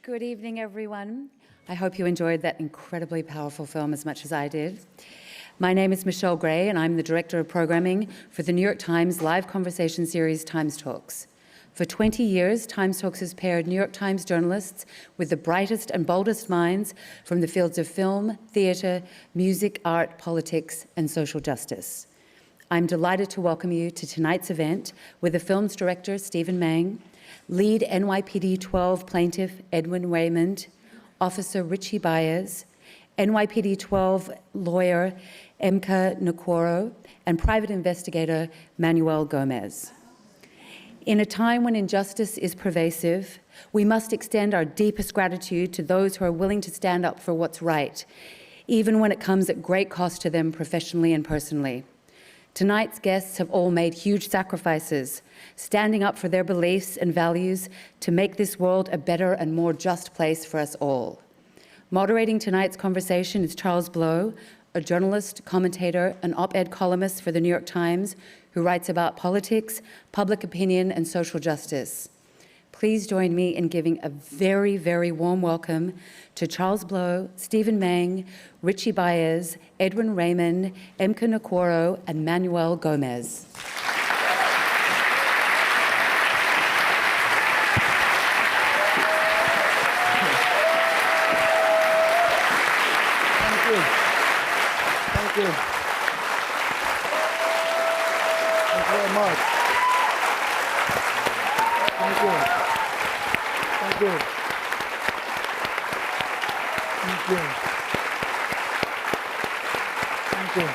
Good evening, everyone. I hope you enjoyed that incredibly powerful film as much as I did. My name is Michelle Gray, and I'm the Director of Programming for the New York Times live conversation series TimesTalks. For 20 years, TimesTalks has paired New York Times journalists with the brightest and boldest minds from the fields of film, theatre, music, art, politics, and social justice. I'm delighted to welcome you to tonight's event with the film's director, Stephen Maing, lead N.Y.P.D 12 plaintiff, Edwin Raymond, Officer Richie Baez, N.Y.P.D 12 lawyer, Emeka Nwokoro, and private investigator, Manuel Gomez. In a time when injustice is pervasive, we must extend our deepest gratitude to those who are willing to stand up for what's right, even when it comes at great cost to them professionally and personally. Tonight's guests have all made huge sacrifices, standing up for their beliefs and values to make this world a better and more just place for us all. Moderating tonight's conversation is Charles Blow, a journalist, commentator, and op-ed columnist for the New York Times, who writes about politics, public opinion, and social justice. Please join me in giving a very, very warm welcome to Charles Blow, Stephen Maing, Richie Baez, Edwin Raymond, Emeka Nwokoro, and Manuel Gomez. Thank you. Thank you. Thank you very much. Thank you. Thank you. Thank you. Thank you.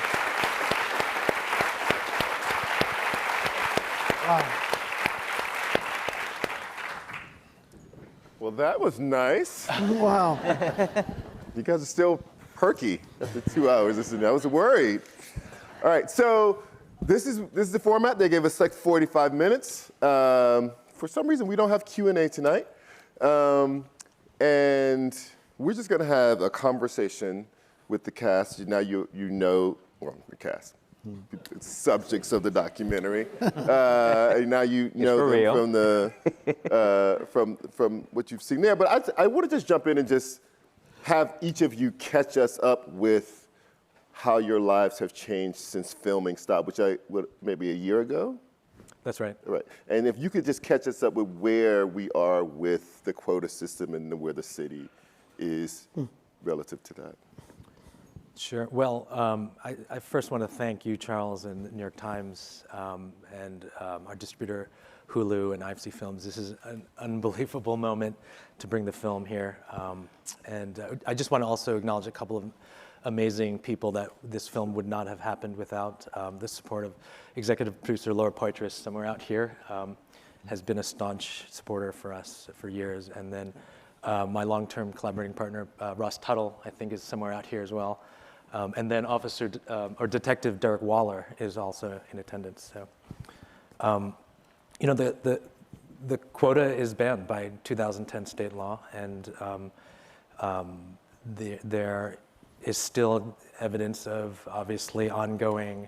Wow. Well, that was nice. Wow. You guys are still perky after 2 hours. Listen, I was worried. All right, so this is the format. They gave us like 45 minutes. For some reason, we don't have Q&A tonight. And we're just gonna have a conversation with the cast. Now you know, well, the cast, subjects of the documentary. Now you know them from what you've seen there. But I want to just jump in and just have each of you catch us up with how your lives have changed since filming stopped, which maybe a year ago? That's right. Right. And if you could just catch us up with where we are with the quota system and where the city is relative to that. Sure. Well, I first want to thank you, Charles, and the New York Times, and our distributor, Hulu, and IFC Films. This is an unbelievable moment to bring the film here. And I just want to also acknowledge a couple of amazing people that this film would not have happened without. The support of executive producer Laura Poitras, somewhere out here, has been a staunch supporter for us for years. And then my long-term collaborating partner, Ross Tuttle, I think is somewhere out here as well. And then Detective Derek Waller is also in attendance. So, you know, the quota is banned by 2010 state law, and there is still evidence of obviously ongoing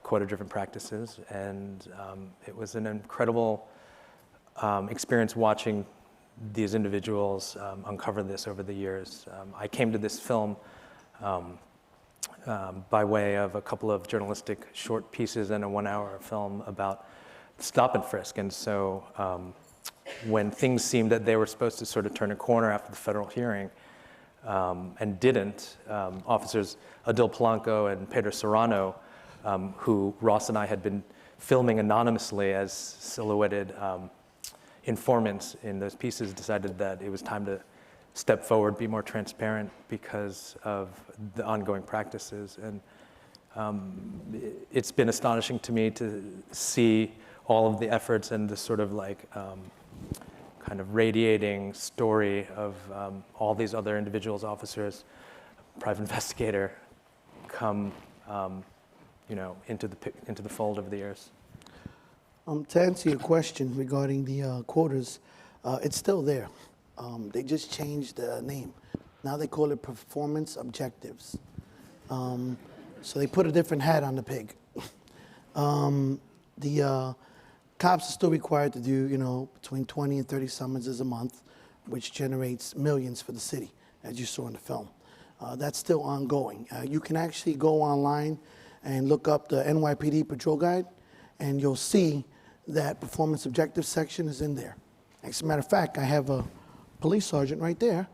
quota-driven practices, and it was an incredible experience watching these individuals uncover this over the years. I came to this film by way of a couple of journalistic short pieces and a 1-hour film about stop and frisk, and so when things seemed that they were supposed to sort of turn a corner after the federal hearing, and didn't, officers Adil Polanco and Pedro Serrano, who Ross and I had been filming anonymously as silhouetted informants in those pieces, decided that it was time to step forward, be more transparent because of the ongoing practices. And it's been astonishing to me to see all of the efforts and the sort of like kind of radiating story of all these other individuals, officers, private investigator, come you know, into the fold over the years. To answer your question regarding the quotas, it's still there. They just changed the name. Now they call it performance objectives. So they put a different hat on the pig. The cops are still required to do, between 20 and 30 summonses a month. which generates millions for the city, as you saw in the film. That's still ongoing. You can actually go online and look up the N.Y.P.D. patrol guide, and you'll see that performance objective section is in there. As a matter of fact, I have a police sergeant right there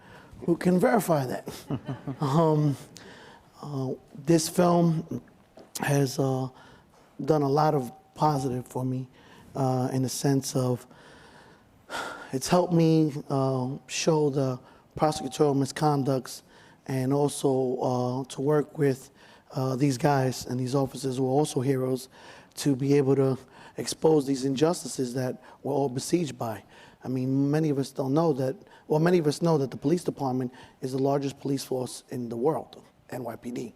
who can verify that. This film has done a lot of positive for me in the sense of it's helped me show the prosecutorial misconducts and also to work with these guys and these officers who are also heroes to be able to expose these injustices that we're all besieged by. I mean, many of us don't know that, well, many of us know that the police department is the largest police force in the world, N.Y.P.D.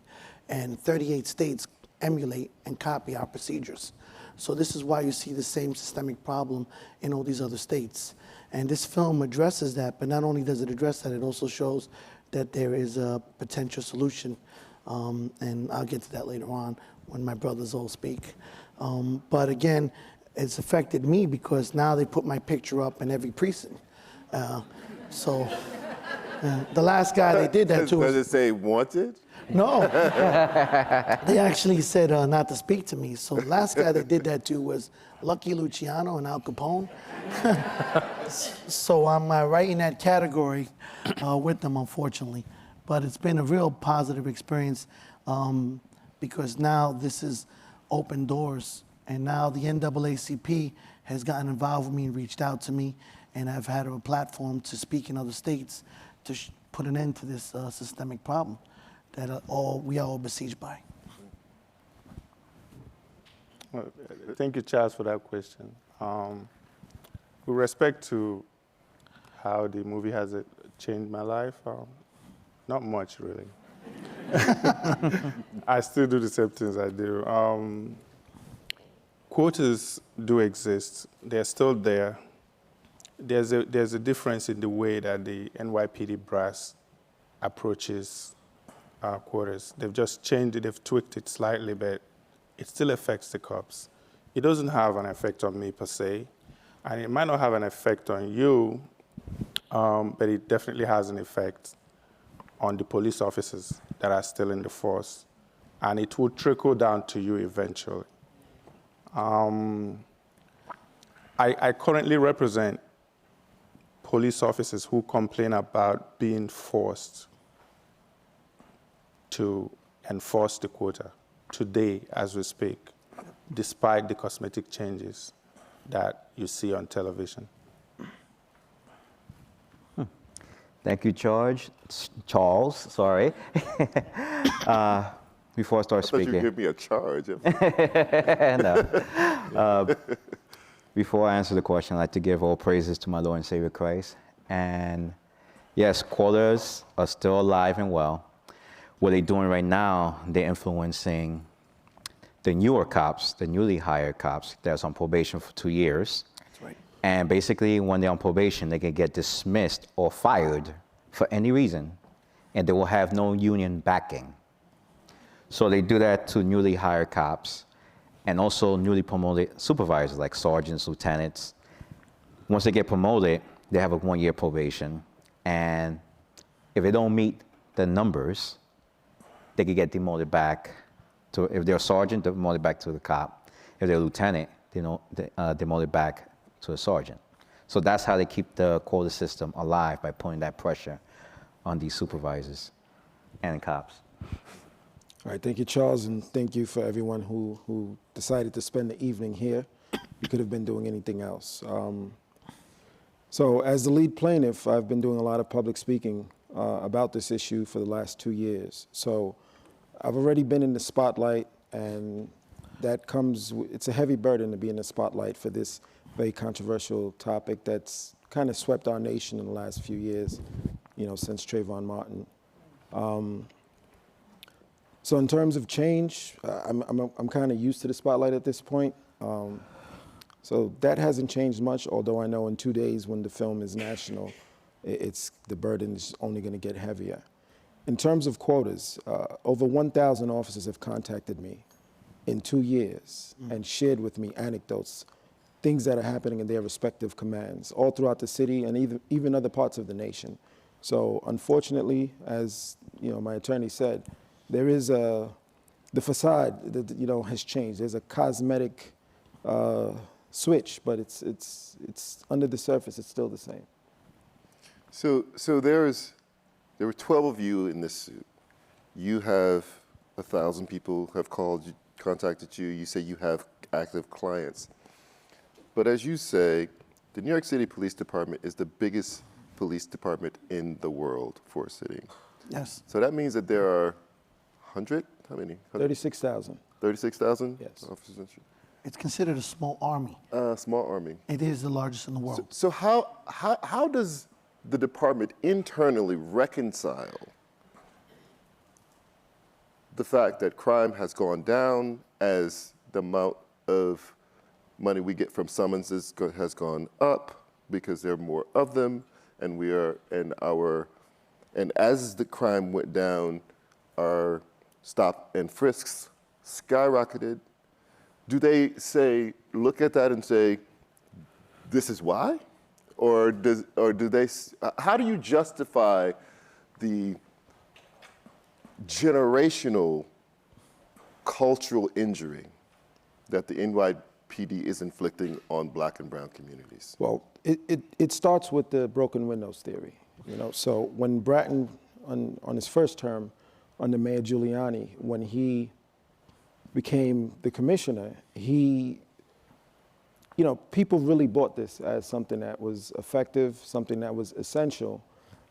And 38 states emulate and copy our procedures. So this is why you see the same systemic problem in all these other states. And this film addresses that, but not only does it address that, it also shows that there is a potential solution. And I'll get to that later on when my brothers all speak. But again, it's affected me because now they put my picture up in every precinct. So the last guy they did that to Does it say wanted? No. They actually said not to speak to me. So the last guy they did that to was Lucky Luciano and Al Capone. So I'm right in that category with them, unfortunately. But it's been a real positive experience because now this is open doors. And now the NAACP has gotten involved with me and reached out to me. And I've had a platform to speak in other states to put an end to this systemic problem that we are all besieged by. Well, thank you, Charles, for that question. With respect to how the movie has changed my life, not much, really. I still do the same things I do. Quotas do exist. They're still there. There's a difference in the way that the NYPD brass approaches quotas. They've just changed it, they've tweaked it slightly, but it still affects the cops. It doesn't have an effect on me per se, and it might not have an effect on you, but it definitely has an effect on the police officers that are still in the force, and it will trickle down to you eventually. I currently represent police officers who complain about being forced to enforce the quota today as we speak, despite the cosmetic changes that you see on television. Thank you, Charles, sorry. Before I start speaking. I thought you'd give me a charge. No. Before I answer the question, I'd like to give all praises to my Lord and Savior Christ. And yes, quotas are still alive and well. What they're doing right now, they're influencing the newer cops, the newly hired cops that's on probation for 2 years. That's right. And basically, when they're on probation, they can get dismissed or fired for any reason, and they will have no union backing. So they do that to newly hired cops and also newly promoted supervisors like sergeants, lieutenants. Once they get promoted, they have a 1-year probation. And if they don't meet the numbers, they could get demoted back to, if they're a sergeant, they're demoted back to the cop. If they're a lieutenant, they're demoted back to a sergeant. So that's how they keep the quota system alive, by putting that pressure on these supervisors and cops. All right, thank you, Charles, and thank you for everyone who decided to spend the evening here. You could have been doing anything else. So as the lead plaintiff, I've been doing a lot of public speaking about this issue for the last 2 years. So I've already been in the spotlight, and that comes, it's a heavy burden to be in the spotlight for this very controversial topic that's kind of swept our nation in the last few years, you know, since Trayvon Martin. So in terms of change, I'm kind of used to the spotlight at this point. So that hasn't changed much, although I know in 2 days when the film is national, the burden is only going to get heavier. In terms of quotas, over 1,000 officers have contacted me in 2 years and shared with me anecdotes things that are happening in their respective commands, all throughout the city and even other parts of the nation. So unfortunately, as my attorney said, there is the facade that has changed. There's a cosmetic switch, but it's under the surface, it's still the same. So there were 12 of you in this suit. You have 1,000 people have contacted you. You say you have active clients. But as you say, the New York City Police Department is the biggest police department in the world for a city. Yes. So that means that there are 100? How many? 36,000. 36,000? Yes. Officers and shit? It's considered a small army. Small army. It is the largest in the world. So how does the department internally reconcile the fact that crime has gone down as the amount of money we get from summonses has gone up because there are more of them, and and as the crime went down, our stop and frisks skyrocketed? Do they look at that and say, this is why? Or do they, how do you justify the generational cultural injury that the N.Y.P.D. is inflicting on Black and brown communities? Well, it starts with the broken windows theory. So when Bratton, on his first term under Mayor Giuliani, when he became the commissioner, people really bought this as something that was effective, something that was essential.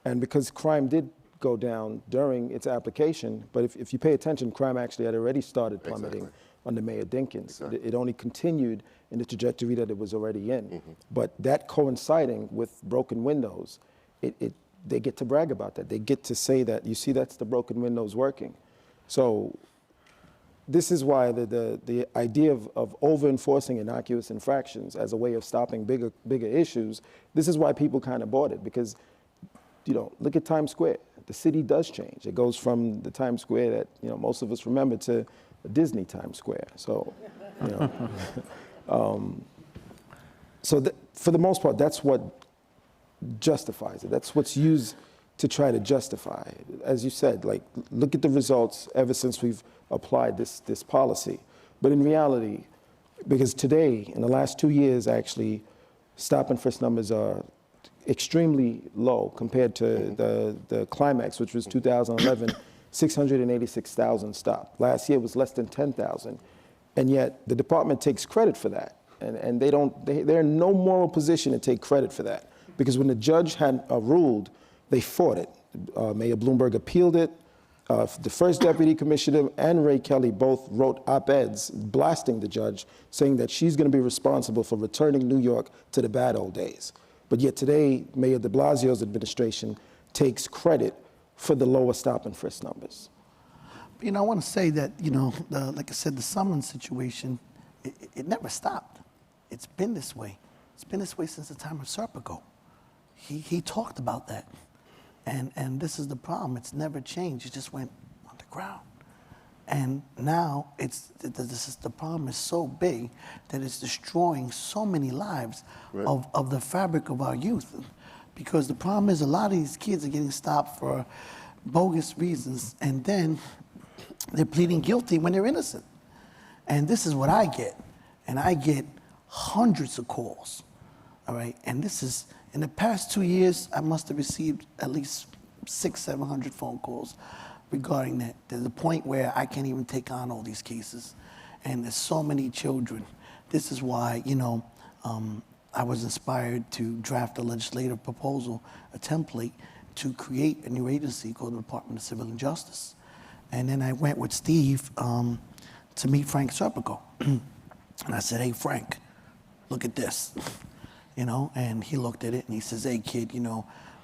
And because crime did go down during its application, but if you pay attention, crime actually had already started plummeting under Mayor Dinkins. Exactly. It only continued in the trajectory that it was already in. But that coinciding with broken windows, they get to brag about that. They get to say that, you see, that's the broken windows working. So this is why the idea of over-enforcing innocuous infractions as a way of stopping bigger issues, this is why people kind of bought it, because, look at Times Square. The city does change. It goes from the Times Square that, most of us remember to a Disney Times Square. So, for the most part, that's what justifies it. That's what's used to try to justify it. As you said, look at the results ever since we've applied this policy. But in reality, because today, in the last 2 years, actually, stop and frisk numbers are extremely low compared to the climax, which was 2011, 686,000 stopped. Last year was less than 10,000. And yet the department takes credit for that. And they're in no moral position to take credit for that. Because when the judge had ruled, they fought it. Mayor Bloomberg appealed it. The first deputy commissioner and Ray Kelly both wrote op-eds blasting the judge, saying that she's going to be responsible for returning New York to the bad old days. But yet today, Mayor de Blasio's administration takes credit for the lower stop and frisk numbers. I want to say that, like I said, the summons situation, it never stopped. It's been this way. It's been this way since the time of Serpico. He talked about that. And this is the problem. It's never changed. It just went underground. And now the problem is so big that it's destroying so many lives of the fabric of our youth. Because the problem is a lot of these kids are getting stopped for bogus reasons, and then they're pleading guilty when they're innocent. And this is what I get. And I get hundreds of calls, all right? And this is, in the past 2 years, I must have received at least 600-700 phone calls regarding that. There's a point where I can't even take on all these cases. And there's so many children. This is why, I was inspired to draft a legislative proposal, a template, to create a new agency called the Department of Civil Justice. And then I went with Steve to meet Frank Serpico. And I said, hey, Frank, look at this. And he looked at it and he says, hey, kid,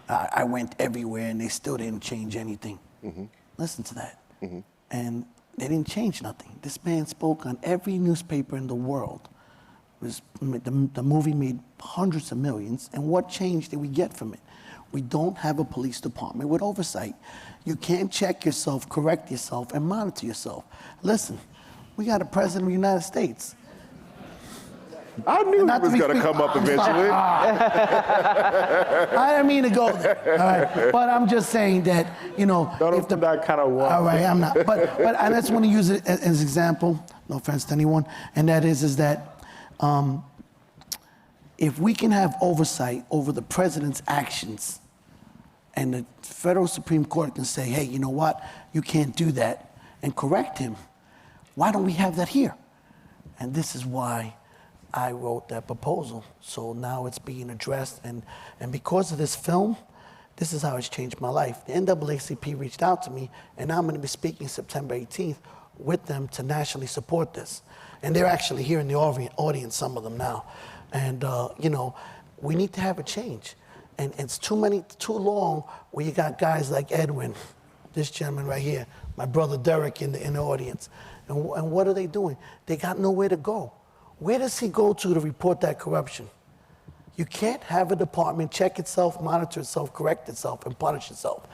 I went everywhere and they still didn't change anything. Listen to that. And they didn't change nothing. This man spoke on every newspaper in the world. The movie made hundreds of millions, and what change did we get from it? We don't have a police department with oversight. You can't check yourself, correct yourself, and monitor yourself. Listen, we got a president of the United States. I knew it Not to was be going to come up eventually. I didn't mean to go there. All right, but I'm just saying that Don't open that kind of war. All right, I'm not. But I just want to use it as an example. No offense to anyone, and that is that if we can have oversight over the president's actions, and the federal Supreme Court can say, hey, you know what, you can't do that, and correct him. Why don't we have that here? And this is why I wrote that proposal. So now it's being addressed, and because of this film, this is how it's changed my life. The NAACP reached out to me, and now I'm going to be speaking September 18th with them to nationally support this. And they're actually here in the audience, some of them now. And we need to have a change. And it's too long where you got guys like Edwin, this gentleman right here, my brother Derek in the audience. And what are they doing? They got nowhere to go. Where does he go to report that corruption? You can't have a department check itself, monitor itself, correct itself, and punish itself.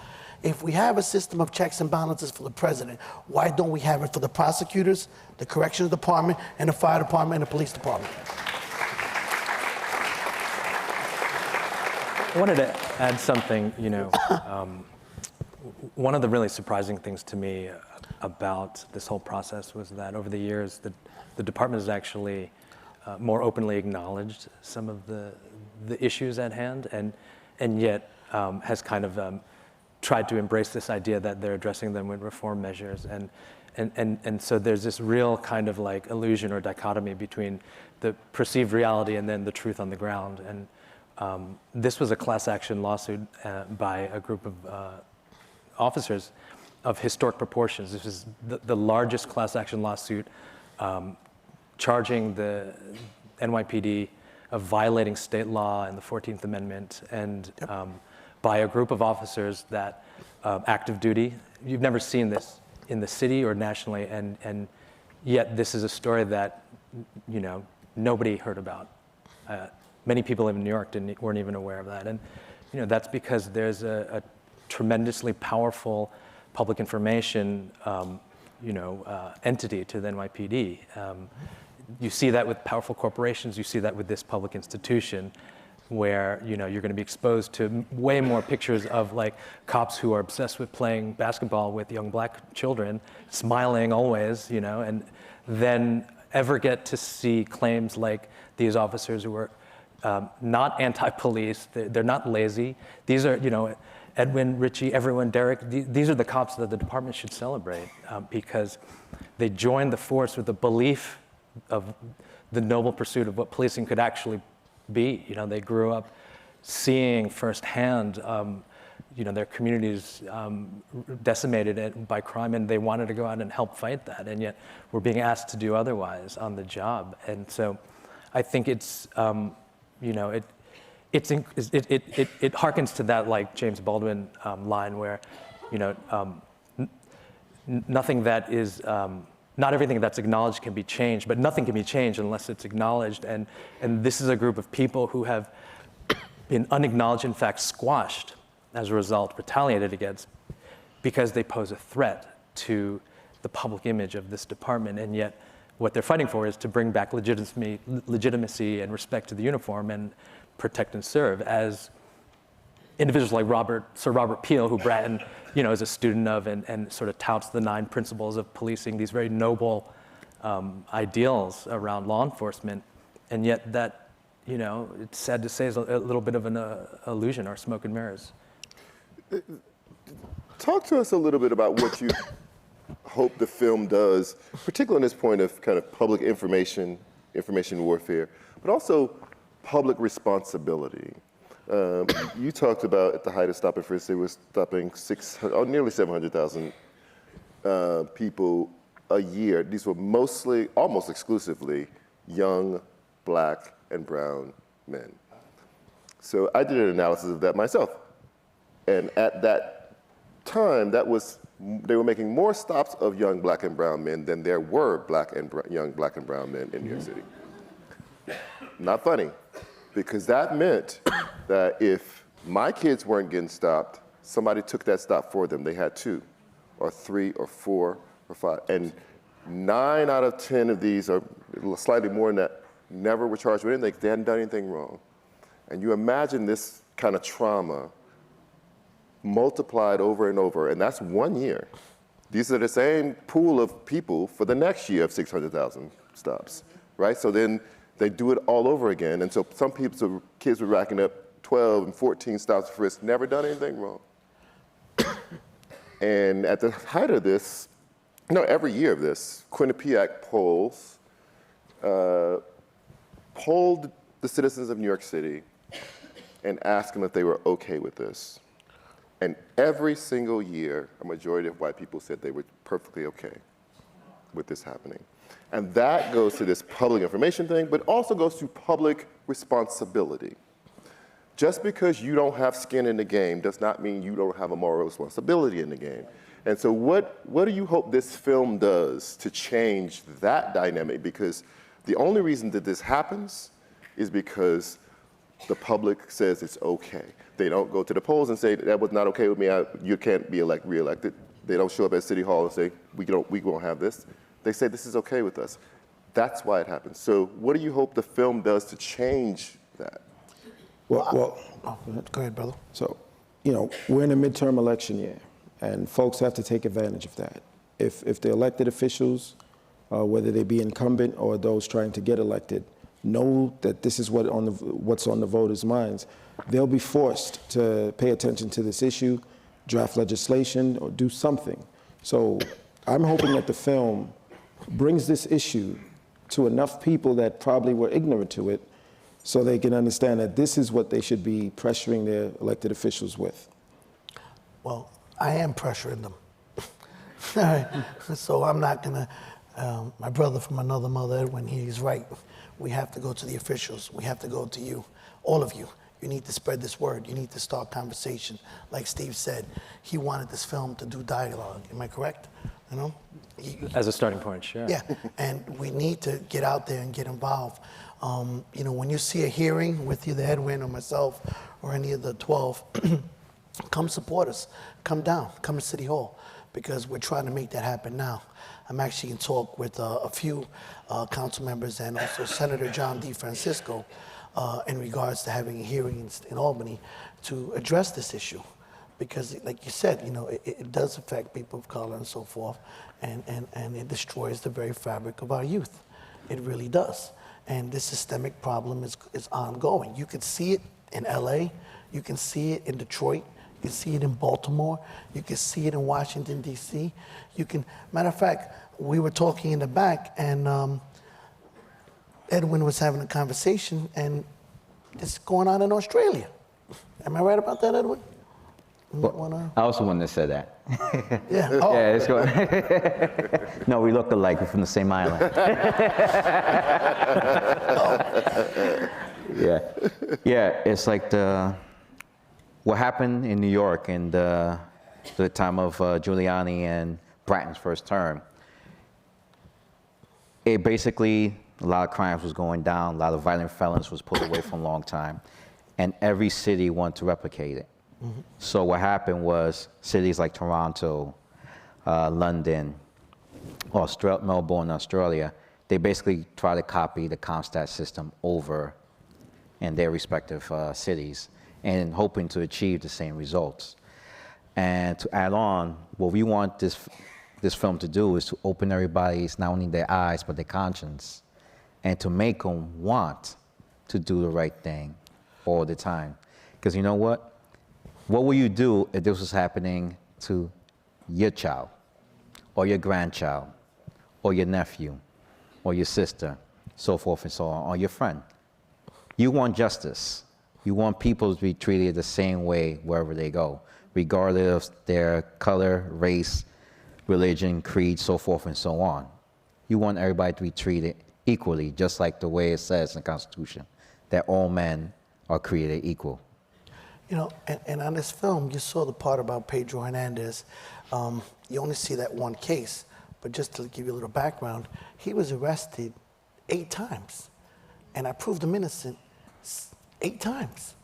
If we have a system of checks and balances for the president, why don't we have it for the prosecutors, the corrections department, and the fire department, and the police department? I wanted to add something, one of the really surprising things to me about this whole process was that over the years, the department has actually more openly acknowledged some of the issues at hand, and yet has kind of tried to embrace this idea that they're addressing them with reform measures. And so there's this real kind of like illusion or dichotomy between the perceived reality and then the truth on the ground. And this was a class action lawsuit by a group of officers of historic proportions. This is the largest class action lawsuit charging the N.Y.P.D. of violating state law and the 14th Amendment, and by a group of officers that active duty. You've never seen this in the city or nationally, and yet this is a story that nobody heard about. Many people in New York weren't even aware of that, and that's because there's a tremendously powerful public information entity to the NYPD. You see that with powerful corporations. You see that with this public institution, where you're going to be exposed to way more pictures of like cops who are obsessed with playing basketball with young black children, smiling always, and then ever get to see claims like these officers who are not anti-police. They're not lazy. These are, Edwin, Richie, everyone, Derek, these are the cops that the department should celebrate because they joined the force with the belief of the noble pursuit of what policing could actually be. They grew up seeing firsthand, their communities decimated by crime, and they wanted to go out and help fight that, and yet we're being asked to do otherwise on the job. And so I think it's, it harkens to that like James Baldwin line where, nothing that is, not everything that's acknowledged can be changed, but nothing can be changed unless it's acknowledged. And this is a group of people who have been unacknowledged, in fact, squashed as a result, retaliated against, because they pose a threat to the public image of this department. And yet what they're fighting for is to bring back legitimacy and respect to the uniform and protect and serve, as individuals like Sir Robert Peel, who Bratton, is a student of and sort of touts the 9 principles of policing, these very noble ideals around law enforcement. And yet that, it's sad to say, is a little bit of an illusion or smoke and mirrors. Talk to us a little bit about what you hope the film does, particularly on this point of kind of public information warfare, but also public responsibility. You talked about at the height of Stop and Frisk, they were stopping nearly 700,000 people a year. These were mostly, almost exclusively, young black and brown men. So I did an analysis of that myself. And at that time, they were making more stops of young black and brown men than there were young black and brown men in New York City. Not funny, because that meant that if my kids weren't getting stopped, somebody took that stop for them. They had 2 or 3 or 4 or 5. And 9 out of 10 of these, or slightly more than that, never were charged with anything. They hadn't done anything wrong. And you imagine this kind of trauma multiplied over and over, and that's 1 year. These are the same pool of people for the next year of 600,000 stops, right? So then they do it all over again. And so some people, so kids were racking up 12 and 14 stops for frisk, never done anything wrong. And at the height of this, every year of this, Quinnipiac polled the citizens of New York City and asked them if they were okay with this. And every single year, a majority of white people said they were perfectly okay with this happening. And that goes to this public information thing, but also goes to public responsibility. Just because you don't have skin in the game does not mean you don't have a moral responsibility in the game. And so what do you hope this film does to change that dynamic? Because the only reason that this happens is because the public says it's okay. They don't go to the polls and say, that was not okay with me, you can't be reelected. They don't show up at City Hall and say, we won't have this. They say, this is okay with us. That's why it happens. So what do you hope the film does to change that? Well, go ahead, brother. So, we're in a midterm election year, and folks have to take advantage of that. If the elected officials, whether they be incumbent or those trying to get elected, know that this is what's on the voters' minds, they'll be forced to pay attention to this issue, draft legislation, or do something. So I'm hoping that the film brings this issue to enough people that probably were ignorant to it, so they can understand that this is what they should be pressuring their elected officials with. Well, I am pressuring them. All right. So I'm not gonna, my brother from another mother, Edwin, he's right. We have to go to the officials. We have to go to you, all of you. You need to spread this word. You need to start conversation. Like Steve said, he wanted this film to do dialogue. Am I correct? As a starting point, sure. Yeah, and we need to get out there and get involved. When you see a hearing with either Edwin or myself or any of the 12, come support us. Come down. Come to City Hall, because we're trying to make that happen now. I'm actually in talk with a few council members and also Senator John D. Francisco in regards to having a hearing in Albany to address this issue. Because, like you said, it does affect people of color and so forth, and it destroys the very fabric of our youth. It really does. And this systemic problem is ongoing. You can see it in LA, you can see it in Detroit, you can see it in Baltimore, you can see it in Washington, D.C. Matter of fact, we were talking in the back, and Edwin was having a conversation, and it's going on in Australia. Am I right about that, Edwin? Well, I was the one that said that. Yeah. Oh. Yeah, it's going. No, we look alike. We're from the same island. Yeah. It's like what happened in New York in the time of Giuliani and Bratton's first term. It basically, a lot of crimes was going down, a lot of violent felons was put away for a long time, and every city wanted to replicate it. Mm-hmm. So what happened was cities like Toronto, London, Melbourne, Australia, they basically try to copy the CompStat system over in their respective cities and hoping to achieve the same results. And to add on, what we want this film to do is to open everybody's, not only their eyes, but their conscience, and to make them want to do the right thing all the time. Because you know what? What will you do if this was happening to your child, or your grandchild, or your nephew, or your sister, so forth and so on, or your friend? You want justice. You want people to be treated the same way wherever they go, regardless of their color, race, religion, creed, so forth and so on. You want everybody to be treated equally, just like the way it says in the Constitution, that all men are created equal. And on this film, you saw the part about Pedro Hernandez. You only see that one case, but just to give you a little background, he was arrested 8 times, and I proved him innocent 8 times.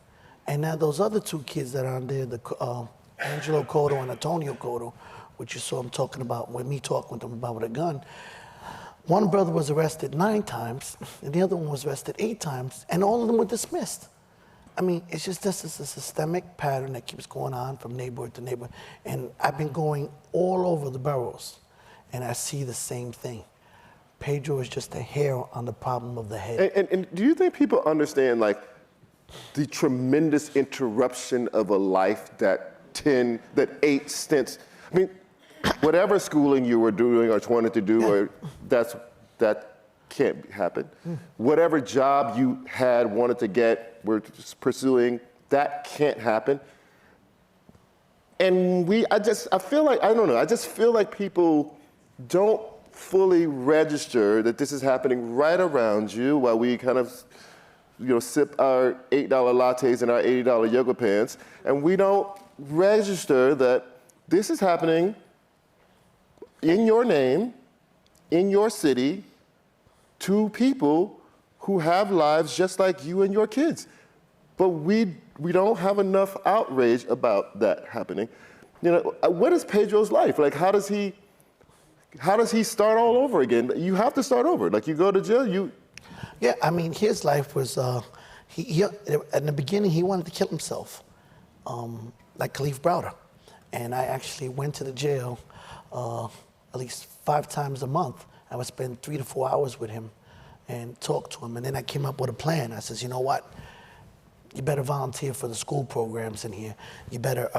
And now those other 2 kids that are on there, Angelo Cotto and Antonio Cotto, which you saw him talking about, with me talking with them about with a gun, One brother was arrested 9 times, and the other one was arrested 8 times, and all of them were dismissed. I mean, it's just this is a systemic pattern that keeps going on from neighborhood to neighborhood. And I've been going all over the boroughs, and I see the same thing. Pedro is just a hair on the problem of the head. And do you think people understand, like, the tremendous interruption of a life that 8 stints? I mean, whatever schooling you were doing or wanted to do, or that can't happen. Whatever job you had, wanted to get, were pursuing, that can't happen. And I feel like, I don't know, I just feel like people don't fully register that this is happening right around you while we kind of, sip our $8 lattes and our $80 yoga pants, and we don't register that this is happening in your name, in your city, to people who have lives just like you and your kids. But we don't have enough outrage about that happening. What is Pedro's life? Like, how does he start all over again? You have to start over. Like, you go to jail, Yeah, I mean, his life was, he in the beginning, he wanted to kill himself, like Khalif Browder. And I actually went to the jail at least 5 times a month. I would spend 3 to 4 hours with him and talk to him. And then I came up with a plan. I says, you know what? You better volunteer for the school programs in here. You better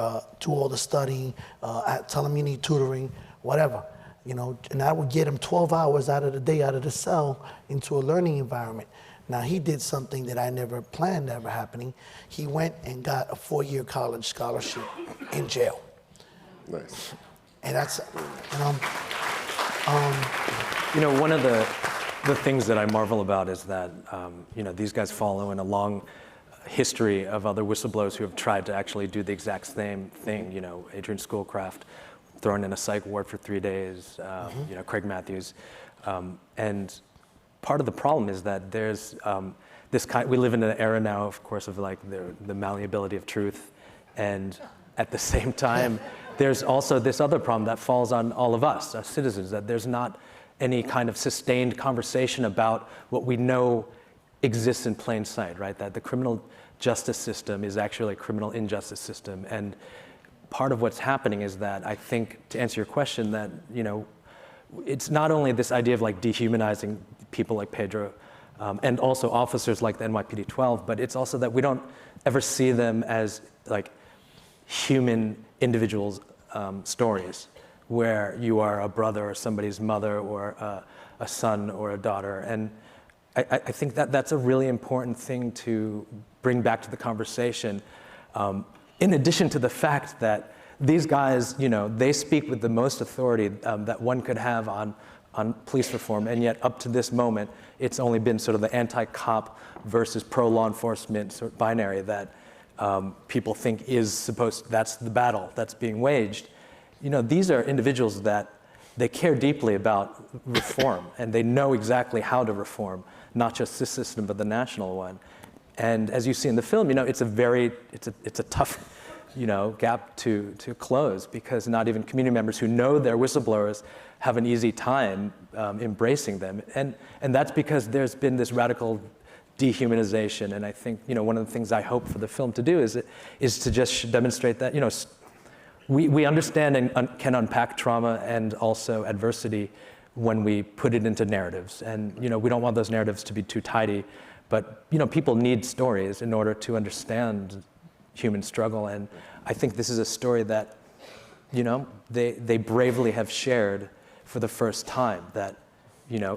do all the studying, tell him you need tutoring, whatever. And I would get him 12 hours out of the day out of the cell into a learning environment. Now, he did something that I never planned ever happening. He went and got a 4-year college scholarship in jail. Nice. And that's, one of the things that I marvel about is that, these guys follow in a long history of other whistleblowers who have tried to actually do the exact same thing. Adrian Schoolcraft thrown in a psych ward for 3 days, Craig Matthews. And part of the problem is that there's we live in an era now, of course, of like the malleability of truth. And at the same time, there's also this other problem that falls on all of us, as citizens, that there's not any kind of sustained conversation about what we know exists in plain sight, right? That the criminal justice system is actually a criminal injustice system. And part of what's happening is that I think, to answer your question, that, it's not only this idea of like dehumanizing people like Pedro and also officers like the N.Y.P.D. 12, but it's also that we don't ever see them as like human individuals' stories where you are a brother or somebody's mother or a son or a daughter. And I think that that's a really important thing to bring back to the conversation. In addition to the fact that these guys, they speak with the most authority that one could have on police reform, and yet up to this moment, it's only been sort of the anti-cop versus pro-law enforcement sort of binary that people think that's the battle that's being waged. These are individuals that they care deeply about reform, and they know exactly how to reform, not just this system, but the national one. And as you see in the film, it's a tough, gap to close, because not even community members who know they're whistleblowers have an easy time embracing them. And that's because there's been this radical dehumanization. And I think, one of the things I hope for the film to do is to just demonstrate that, we understand and can unpack trauma and also adversity when we put it into narratives. And, we don't want those narratives to be too tidy, but, people need stories in order to understand human struggle. And I think this is a story that, they bravely have shared for the first time, that,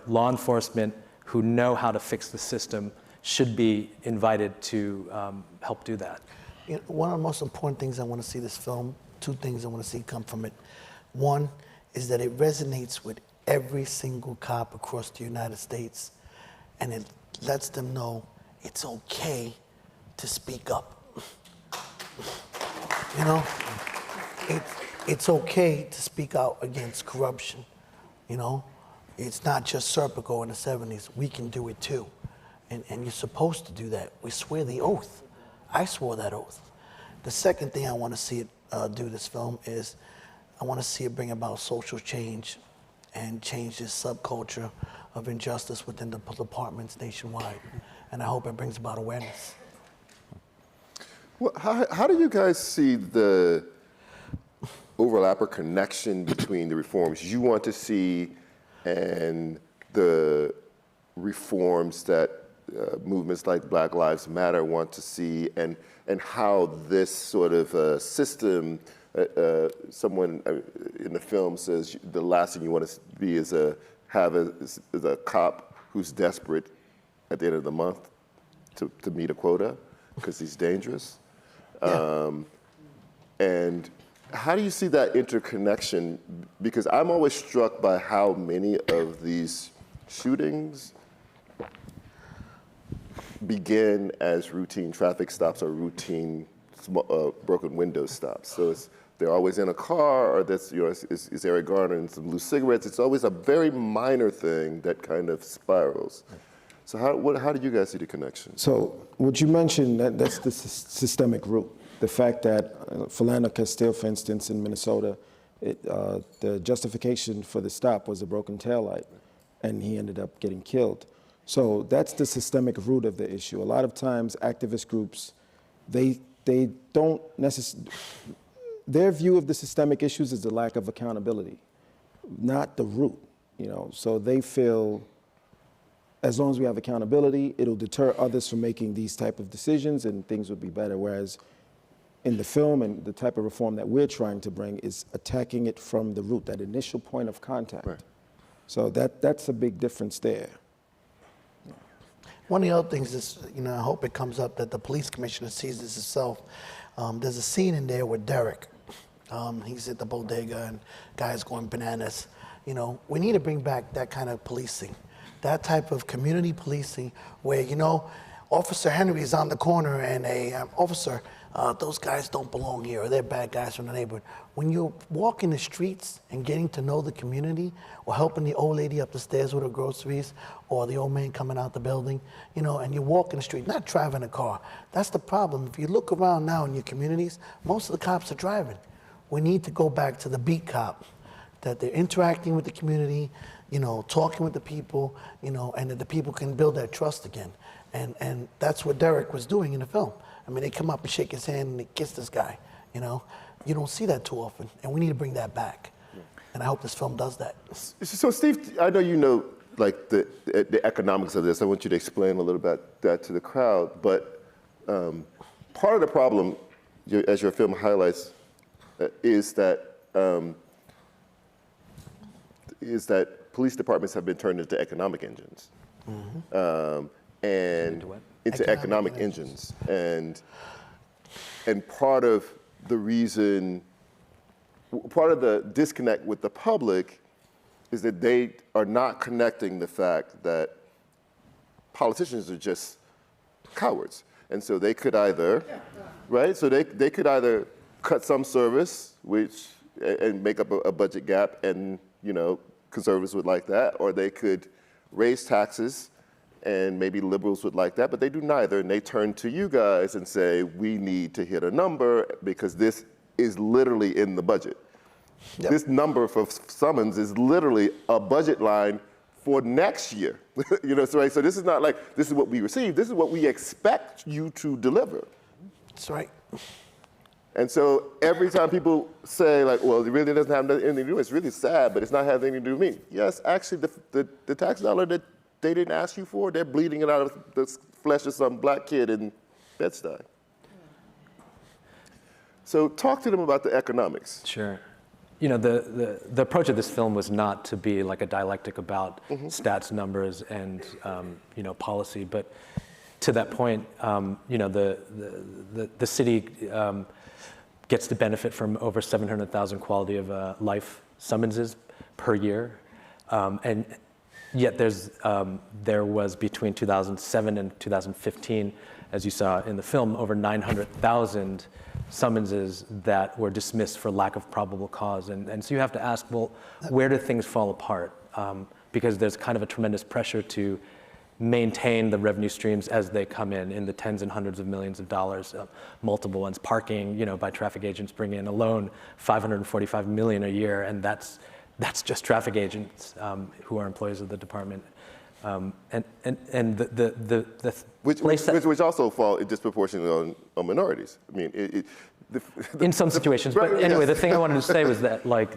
law enforcement who know how to fix the system should be invited to help do that. One of the most important things I want to see this film, 2 things I want to see come from it. One is that it resonates with every single cop across the United States, and it lets them know it's okay to speak up. It's okay to speak out against corruption. It's not just Serpico in the 70s. We can do it too. And you're supposed to do that. We swear the oath. I swore that oath. The second thing I want to see it do this film is I want to see it bring about social change and change this subculture of injustice within the departments nationwide. And I hope it brings about awareness. Well, how do you guys see the overlap or connection between the reforms you want to see and the reforms that movements like Black Lives Matter want to see, and how this sort of system, someone in the film says the last thing you want to be is a cop who's desperate at the end of the month to meet a quota because he's dangerous. Yeah. And how do you see that interconnection? Because I'm always struck by how many of these shootings begin as routine traffic stops or routine broken window stops. So they're always in a car, or is Eric Garner and some loose cigarettes. It's always a very minor thing that kind of spirals. So how do you guys see the connection? So what you mentioned, that's the systemic root. The fact that Philando Castile, for instance, in Minnesota, the justification for the stop was a broken taillight, and he ended up getting killed. So that's the systemic root of the issue. A lot of times, activist groups, they don't necessarily, their view of the systemic issues is the lack of accountability, not the root. So they feel as long as we have accountability, it'll deter others from making these type of decisions and things would be better. Whereas in the film and the type of reform that we're trying to bring is attacking it from the root, that initial point of contact. Right. So that's a big difference there. One of the other things is, I hope it comes up that the police commissioner sees this himself. There's a scene in there with Derek. He's at the bodega and guys going bananas. We need to bring back that kind of policing, that type of community policing where, Officer Henry is on the corner and officer, those guys don't belong here, or they're bad guys from the neighborhood. When you're walking the streets and getting to know the community, or helping the old lady up the stairs with her groceries, or the old man coming out the building, and you're walking the street, not driving a car. That's the problem. If you look around now in your communities, most of the cops are driving. We need to go back to the beat cop, that they're interacting with the community, talking with the people, and that the people can build that trust again. And that's what Derek was doing in the film. I mean, they come up and shake his hand and they kiss this guy, You don't see that too often, and we need to bring that back. And I hope this film does that. So Steve, I know you know like the economics of this. I want you to explain a little bit that to the crowd. But part of the problem, as your film highlights, is that police departments have been turned into economic engines. Mm-hmm. And into economic engines. And part of the reason, part of the disconnect with the public is that they are not connecting the fact that politicians are just cowards. And so they could either, right? So they could either cut some service, and make up a budget gap, and conservatives would like that, or they could raise taxes, and maybe liberals would like that, but they do neither, and they turn to you guys and say, we need to hit a number because this is literally in the budget. Yep. This number for summons is literally a budget line for next year. So this is not like, this is what we receive, this is what we expect you to deliver. That's right. And so every time people say like, well, it really doesn't have anything to do, it's really sad, but it's not having anything to do with me. Yes, actually the tax dollar that they didn't ask you for, they're bleeding it out of the flesh of some black kid in Bed-Stuy. So talk to them about the economics. Sure. The approach of this film was not to be like a dialectic about stats, numbers, and policy, but to that point, the city gets to benefit from over 700,000 quality of life summonses per year, and yet there was between 2007 and 2015, as you saw in the film, over 900,000 summonses that were dismissed for lack of probable cause. And so you have to ask, well, where do things fall apart? Because there's kind of a tremendous pressure to maintain the revenue streams as they come in the tens and hundreds of millions of dollars, multiple ones. Parking, by traffic agents bring in alone $545 million a year, and that's just traffic agents who are employees of the department. And the which also fall disproportionately on minorities. I mean, in some situations. But anyway, the thing I wanted to say was that, like,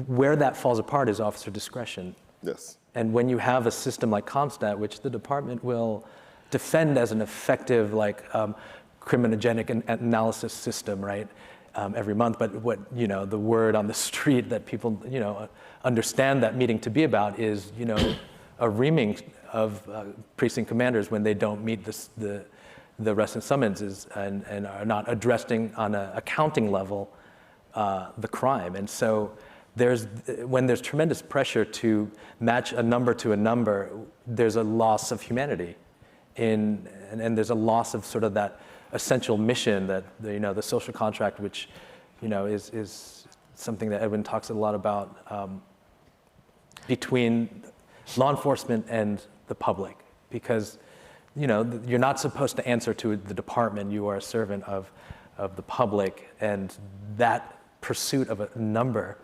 where that falls apart is officer discretion. Yes. And when you have a system like CompStat, which the department will defend as an effective, like, criminogenic analysis system, right, every month, but what, the word on the street that people, understand that meeting to be about is, a reaming of precinct commanders when they don't meet the arrest and summonses and are not addressing on an accounting level the crime. And so when there's tremendous pressure to match a number to a number, there's a loss of humanity and there's a loss of sort of that essential mission that the social contract, which is something that Edwin talks a lot about, between law enforcement and the public, because you're not supposed to answer to the department. You are a servant of the public, and that pursuit of a number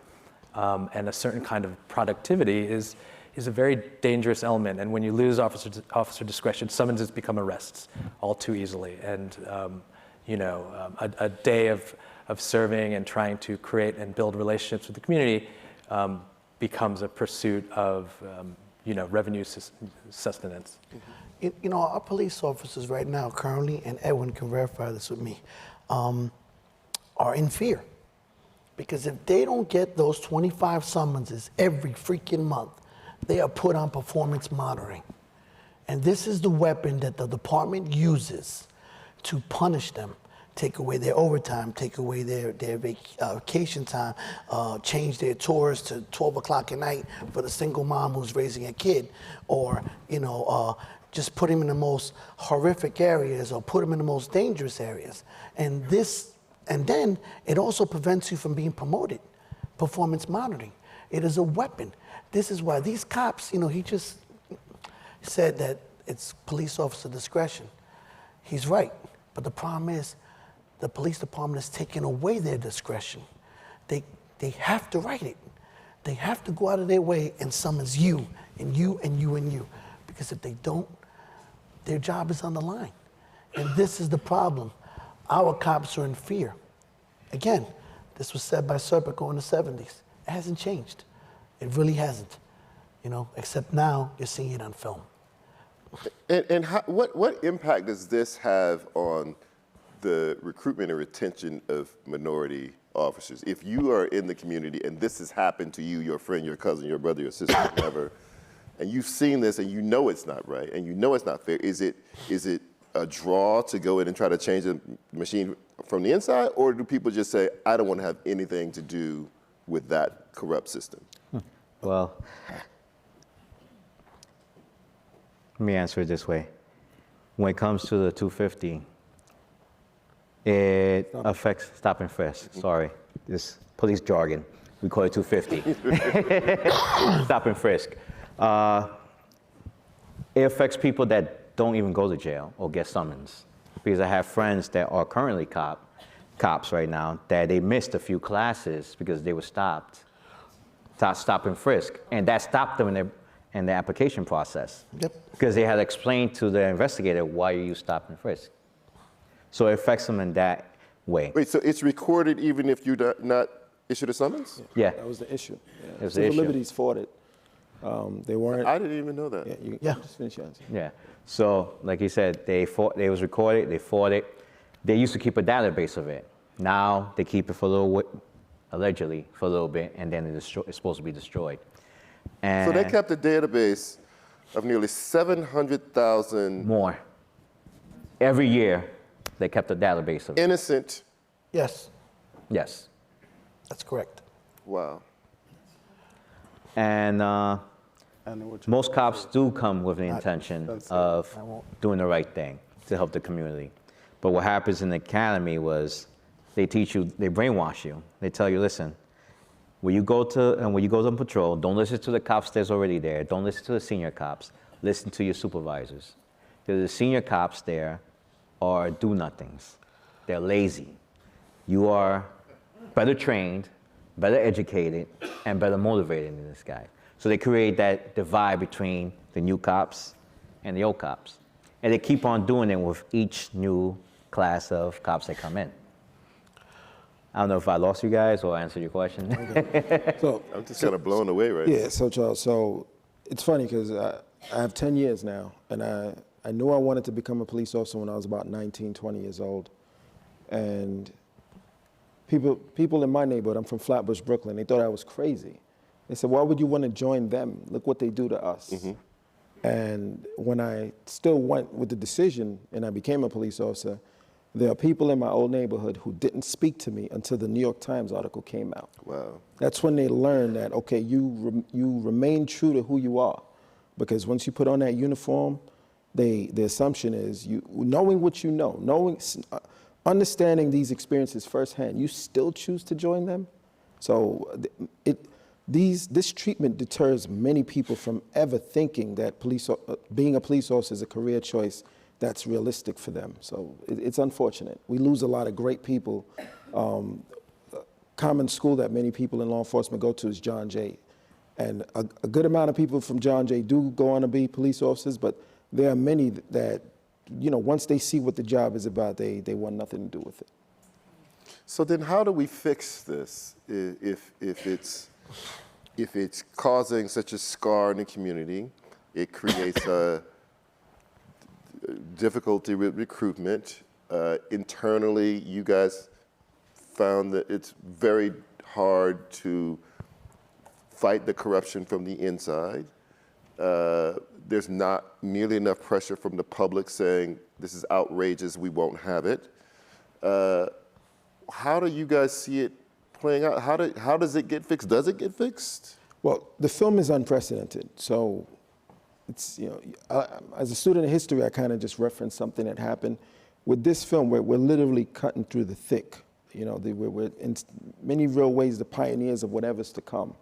and a certain kind of productivity is a very dangerous element. And when you lose officer discretion, summonses become arrests all too easily. And a day of serving and trying to create and build relationships with the community becomes a pursuit of revenue sustenance. Our police officers right now currently, and Edwin can verify this with me, are in fear. Because if they don't get those 25 summonses every freaking month, they are put on performance monitoring. And this is the weapon that the department uses to punish them, take away their overtime, take away their vacation time, change their tours to 12 o'clock at night for the single mom who's raising a kid, or just put him in the most horrific areas or put him in the most dangerous areas. And then it also prevents you from being promoted, performance monitoring. It is a weapon. This is why these cops, he just said that it's police officer discretion. He's right, but the problem is the police department is taking away their discretion. They have to write it. They have to go out of their way and summons you, and you, and you, and you. Because if they don't, their job is on the line. And this is the problem. Our cops are in fear. Again, this was said by Serpico in the 70s. It hasn't changed. It really hasn't, except now you're seeing it on film. And what impact does this have on the recruitment and retention of minority officers? If you are in the community and this has happened to you, your friend, your cousin, your brother, your sister, whatever, and you've seen this and you know it's not right and you know it's not fair, is it a draw to go in and try to change the machine from the inside, or do people just say, I don't want to have anything to do with that corrupt system? Well, let me answer it this way. When it comes to the 250, it affects stop and frisk. Sorry, this police jargon. We call it 250. Stop and frisk. It affects people that don't even go to jail or get summons. Because I have friends that are currently cops right now that they missed a few classes because they were stopped. Stop and frisk, and that stopped them in the application process. Yep. Because they had explained to the investigator why you stop and frisk. So it affects them in that way. Wait, so it's recorded even if you're not issued a summons? Yeah. That was the issue. Yeah. It was the Civil issue. Liberties fought it. They weren't. I didn't even know that. Yeah, just finish your answer. Yeah. So, like you said, they was recorded, they fought it. They used to keep a database of it. Now they keep it for a little, allegedly for a little bit, and then it's supposed to be destroyed. And So they kept a database of nearly 700,000 more. Every year, they kept a database of it. innocent. Yes, Yes. that's correct. Wow. And most cops do come with the intention of doing the right thing to help the community. But what happens in the academy was they teach you, they brainwash you. They tell you, listen, when you go on patrol, don't listen to the cops that's already there. Don't listen to the senior cops. Listen to your supervisors. Because the senior cops there are do-nothings. They're lazy. You are better trained, better educated, and better motivated than this guy. So they create that divide between the new cops and the old cops. And they keep on doing it with each new class of cops that come in. I don't know if I lost you guys or answered your question. Okay. So I'm just kind of blown away right now. yeah, so Charles, so it's funny because I have 10 years now, and I knew I wanted to become a police officer when I was about 19, 20 years old. And people in my neighborhood, I'm from Flatbush, Brooklyn, they thought I was crazy. They said, why would you want to join them? Look what they do to us. Mm-hmm. And when I still went with the decision and I became a police officer, there are people in my old neighborhood who didn't speak to me until the New York Times article came out. Wow. That's when they learned that, okay, you remain true to who you are. Because once you put on that uniform, the assumption is, knowing what you know, understanding these experiences firsthand, you still choose to join them. So this treatment deters many people from ever thinking that being a police officer is a career choice that's realistic for them. So it's unfortunate. We lose a lot of great people. Common school that many people in law enforcement go to is John Jay. And a good amount of people from John Jay do go on to be police officers, but there are many that, once they see what the job is about, they want nothing to do with it. So then how do we fix this if it's causing such a scar in the community? It creates a difficulty with recruitment. Internally, you guys found that it's very hard to fight the corruption from the inside. There's not nearly enough pressure from the public saying, this is outrageous, we won't have it. How do you guys see it playing out? How does it get fixed? Does it get fixed? Well, the film is unprecedented. So it's, as a student of history, I kind of just referenced something that happened. With this film, we're literally cutting through the thick. We're in many real ways the pioneers of whatever's to come.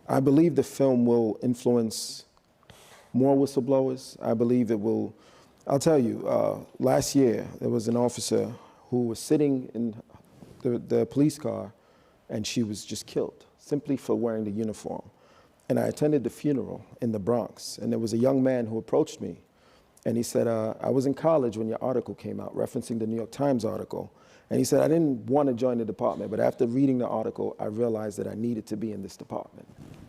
I believe the film will influence more whistleblowers. I believe it will. I'll tell you, last year, there was an officer who was sitting in the police car, and she was just killed simply for wearing the uniform. And I attended the funeral in the Bronx, and there was a young man who approached me, and he said, I was in college when your article came out, referencing the New York Times article. And he said, I didn't want to join the department, but after reading the article, I realized that I needed to be in this department.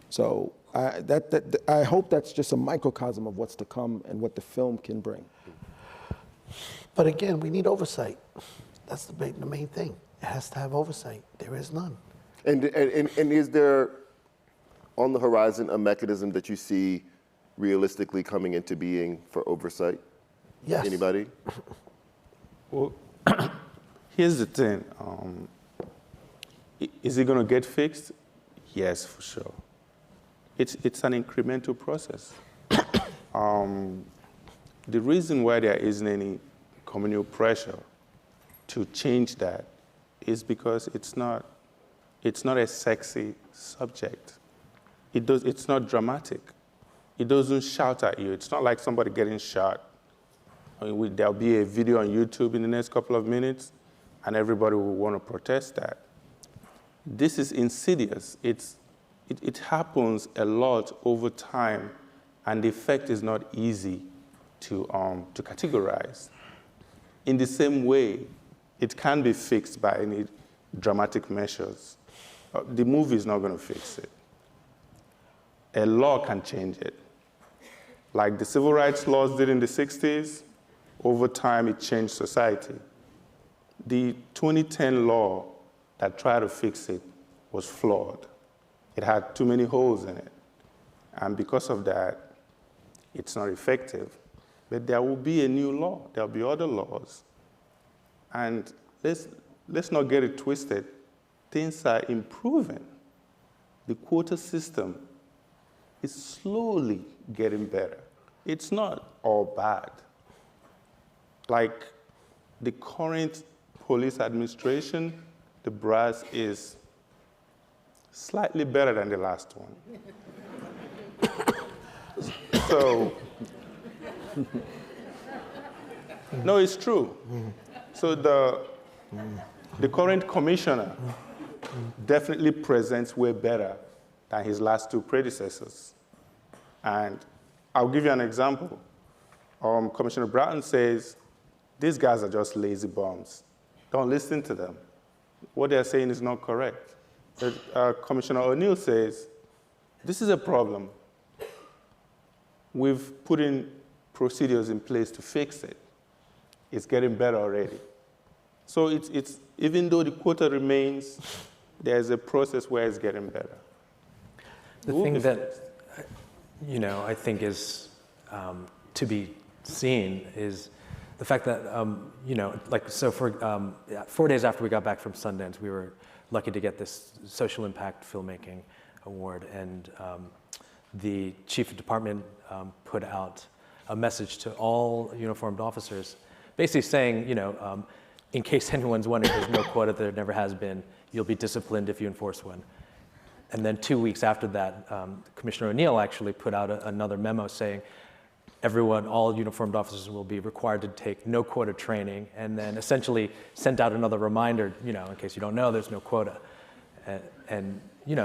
So I hope that's just a microcosm of what's to come and what the film can bring. But again, we need oversight. That's the main thing. It has to have oversight. There is none. And is there, on the horizon, a mechanism that you see realistically coming into being for oversight? Yes. Anybody? Well, here's the thing. Is it going to get fixed? Yes, for sure. It's an incremental process. The reason why there isn't any communal pressure to change that is because it's not a sexy subject. It's not dramatic. It doesn't shout at you. It's not like somebody getting shot. There'll be a video on YouTube in the next couple of minutes, and everybody will want to protest that. This is insidious. It happens a lot over time, and the effect is not easy to categorize. In the same way, it can be fixed by any dramatic measures. The movie is not going to fix it. A law can change it. Like the civil rights laws did in the 60s, over time it changed society. The 2010 law that tried to fix it was flawed. It had too many holes in it. And because of that, it's not effective. But there will be a new law. There'll be other laws. And let's not get it twisted. Things are improving. The quota system is slowly getting better. It's not all bad. Like the current police administration, the brass is slightly better than the last one. So, no, it's true. So the current commissioner definitely presents way better than his last two predecessors. And I'll give you an example. Commissioner Bratton says, these guys are just lazy bums. Don't listen to them. What they're saying is not correct. Commissioner O'Neill says, this is a problem. We've put in procedures in place to fix it. It's getting better already. So it's even though the quota remains, there's a process where it's getting better. The thing that, I think is to be seen is the fact that, so for 4 days after we got back from Sundance, we were lucky to get this social impact filmmaking award, and the chief of department put out a message to all uniformed officers, basically saying, in case anyone's wondering, there's no quota, there never has been. You'll be disciplined if you enforce one. And then 2 weeks after that, Commissioner O'Neill actually put out another memo saying, all uniformed officers will be required to take no quota training, and then essentially sent out another reminder, in case you don't know, there's no quota.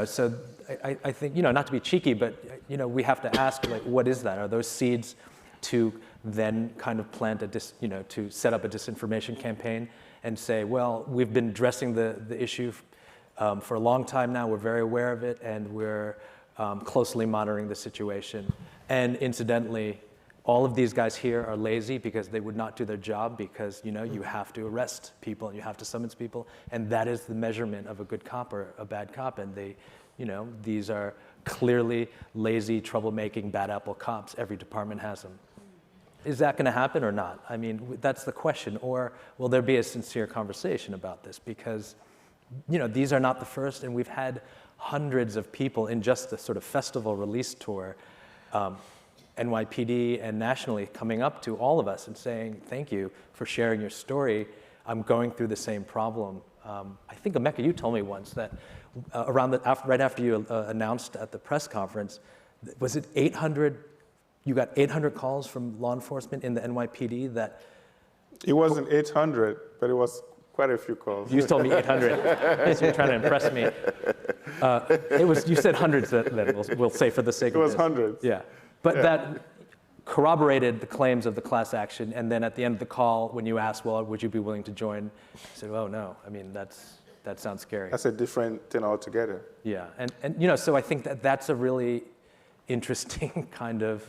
So I think, not to be cheeky, but, we have to ask, what is that? Are those seeds to then kind of plant to set up a disinformation campaign and say, well, we've been addressing the issue for a long time now, we're very aware of it, and we're closely monitoring the situation. And incidentally, all of these guys here are lazy because they would not do their job because, you have to arrest people and you have to summons people, and that is the measurement of a good cop or a bad cop, and they, these are clearly lazy, troublemaking, bad apple cops. Every department has them. Is that going to happen or not? I mean, that's the question. Or will there be a sincere conversation about this? Because, these are not the first, and we've had hundreds of people in just the sort of festival release tour, N.Y.P.D. and nationally coming up to all of us and saying, thank you for sharing your story. I'm going through the same problem. I think, Emeka, you told me once that right after you announced at the press conference, was it 800? You got 800 calls from law enforcement in the N.Y.P.D. that... It wasn't 800, but it was quite a few calls. You told me 800. So you're trying to impress me. You said hundreds that we'll say for the sake of this. It was hundreds. Yeah. But that corroborated the claims of the class action. And then at the end of the call, when you asked, well, would you be willing to join? I said, oh, no. I mean, that sounds scary. That's a different thing altogether. Yeah. And so I think that's a really interesting kind of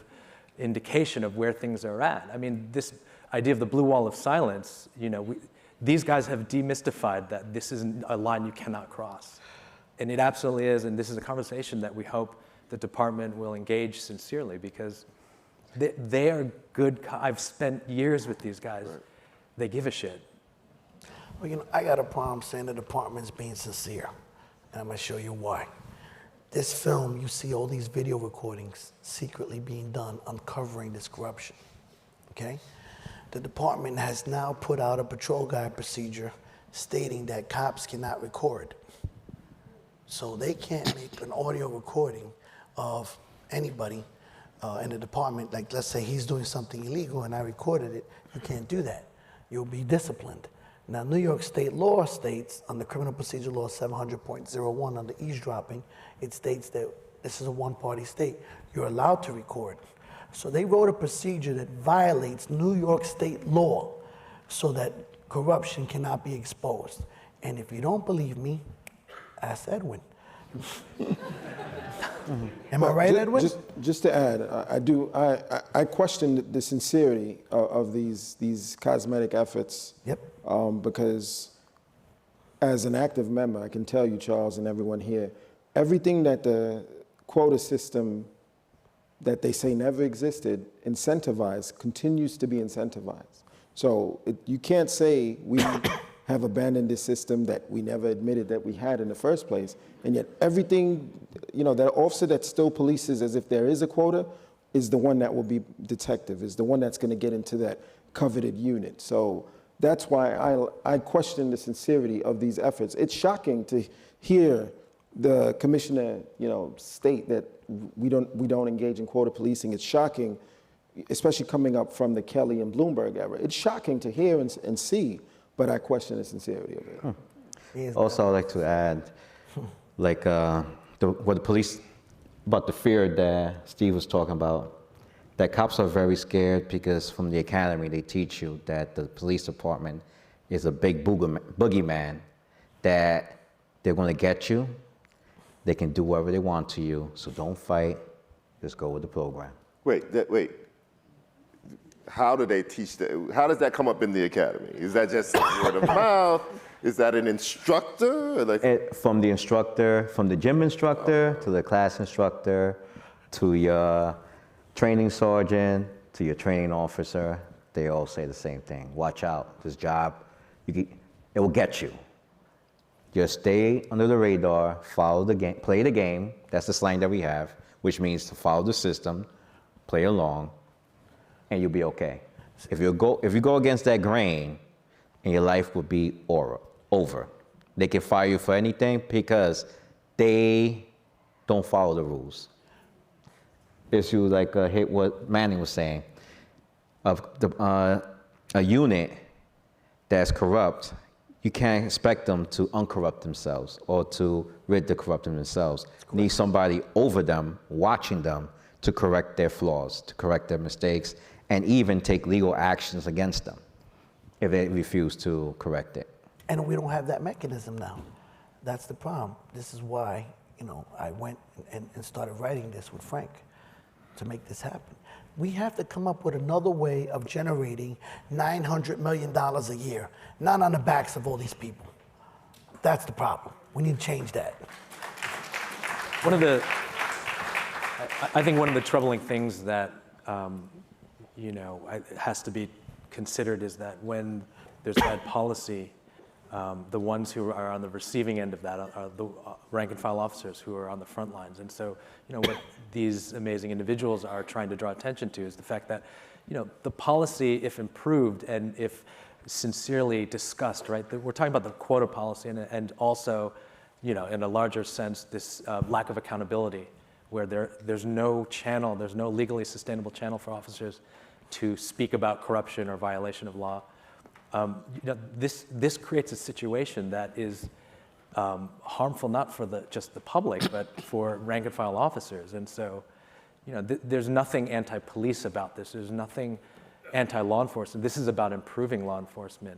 indication of where things are at. I mean, this idea of the blue wall of silence, these guys have demystified that this is a line you cannot cross. And it absolutely is, and this is a conversation that we hope the department will engage sincerely, because they are good. I've spent years with these guys. Right. They give a shit. Well, I got a problem saying the department's being sincere, and I'm gonna show you why. This film, you see all these video recordings secretly being done, uncovering this corruption, okay? The department has now put out a patrol guide procedure stating that cops cannot record. So they can't make an audio recording of anybody in the department. Like, let's say he's doing something illegal and I recorded it, you can't do that. You'll be disciplined. Now, New York state law states, under Criminal Procedure Law 700.01, under eavesdropping, it states that this is a one-party state. You're allowed to record. So they wrote a procedure that violates New York state law so that corruption cannot be exposed. And if you don't believe me, ask Edwin. Am I right, Edwin? Just to add, I question the sincerity of these cosmetic efforts. Yep. Because as an active member, I can tell you, Charles, and everyone here, everything that the quota system that they say never existed, incentivized, continues to be incentivized. So you can't say we have abandoned this system that we never admitted that we had in the first place, and yet everything, that officer that still polices as if there is a quota is the one that will be detective, is the one that's going to get into that coveted unit. So that's why I question the sincerity of these efforts. It's shocking to hear the commissioner, state that we don't engage in quota policing. It's shocking, especially coming up from the Kelly and Bloomberg era. It's shocking to hear and see, but I question the sincerity of it. Also, I'd like to add, what the police, about the fear that Steve was talking about, that cops are very scared because from the academy they teach you that the police department is a big boogeyman, that they're going to get you, they can do whatever they want to you, so don't fight, just go with the program. Wait. How do they teach that? How does that come up in the academy? Is that just word of mouth? Is that an instructor? From the instructor, from the gym instructor to the class instructor to your training sergeant to your training officer, they all say the same thing. Watch out, this job, it will get you. Just stay under the radar, follow the game, play the game. That's the slang that we have, which means to follow the system, play along, and you'll be okay. If you go against that grain, and your life will be over. They can fire you for anything because they don't follow the rules. If you hit what Manning was saying, a unit that's corrupt, you can't expect them to uncorrupt themselves or to rid the corrupt themselves. You need somebody over them, watching them, to correct their flaws, to correct their mistakes, and even take legal actions against them if they refuse to correct it. And we don't have that mechanism now. That's the problem. This is why, I went and started writing this with Frank to make this happen. We have to come up with another way of generating $900 million a year, not on the backs of all these people. That's the problem. We need to change that. I think one of the troubling things that has to be considered is that when there's bad policy, the ones who are on the receiving end of that are the rank and file officers who are on the front lines. And so, what these amazing individuals are trying to draw attention to is the fact that, the policy, if improved and if sincerely discussed, right, we're talking about the quota policy and also, in a larger sense, this lack of accountability, where there's no channel, there's no legally sustainable channel for officers to speak about corruption or violation of law. This creates a situation that is harmful not for just the public, but for rank and file officers. And so, there's nothing anti-police about this. There's nothing anti-law enforcement. This is about improving law enforcement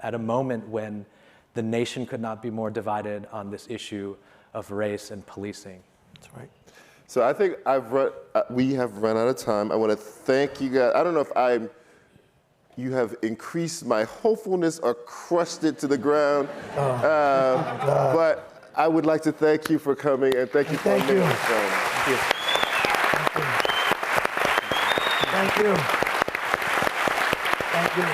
at a moment when the nation could not be more divided on this issue of race and policing. That's right. So I think we have run out of time. I want to thank you guys. I don't know if you have increased my hopefulness or crushed it to the ground. But I would like to thank you for coming and thank you for making this film. Thank you. Thank you. Thank you.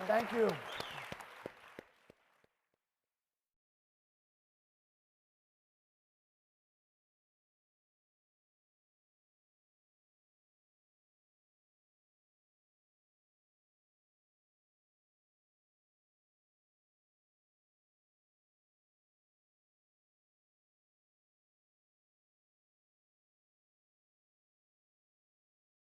Thank you.